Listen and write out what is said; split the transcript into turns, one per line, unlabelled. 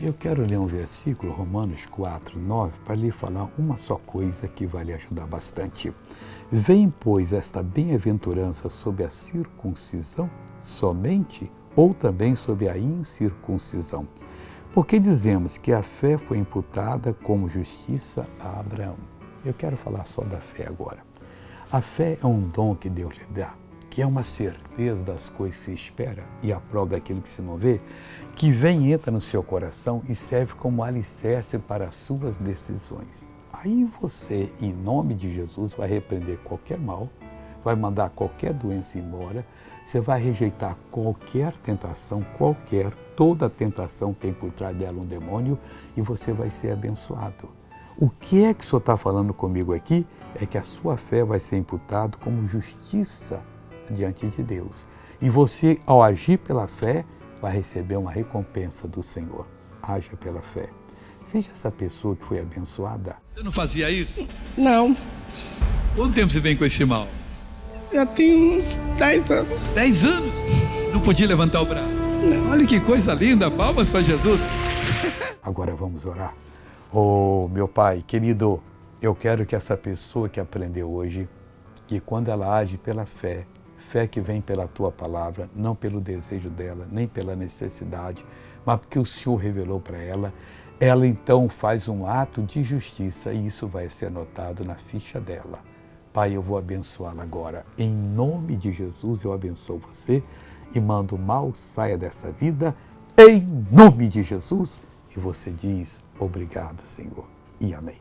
Eu quero ler um versículo, Romanos 4, 9, para lhe falar uma só coisa que vai lhe ajudar bastante. Vem, pois, esta bem-aventurança sobre a circuncisão somente, ou também sobre a incircuncisão? Porque dizemos que a fé foi imputada como justiça a Abraão. Eu quero falar só da fé agora. A fé é um dom que Deus lhe dá, que é uma certeza das coisas que se espera e a prova daquilo que se não vê, que vem e entra no seu coração e serve como alicerce para as suas decisões. Aí você, em nome de Jesus, vai repreender qualquer mal, vai mandar qualquer doença embora, você vai rejeitar qualquer tentação, toda tentação tem por trás dela um demônio e você vai ser abençoado. O que é que o Senhor está falando comigo aqui? É que a sua fé vai ser imputada como justiça diante de Deus. E você, ao agir pela fé, vai receber uma recompensa do Senhor. Haja pela fé. Veja essa pessoa que foi abençoada.
Você não fazia isso?
Não,
Quanto tempo você vem com esse mal?
já tem uns 10 anos.
10 anos? Não podia levantar o braço?
Não.
Olha que coisa linda, palmas para Jesus.
Agora vamos orar. Oh, meu Pai, querido, eu quero que essa pessoa que aprendeu hoje, que quando ela age pela fé, fé que vem pela Tua palavra, não pelo desejo dela, nem pela necessidade, mas porque o Senhor revelou para ela, ela então faz um ato de justiça e isso vai ser anotado na ficha dela. Pai, eu vou abençoá-la agora. Em nome de Jesus, eu abençoo você e mando o mal saia dessa vida, em nome de Jesus. E você diz, obrigado, Senhor, e amém.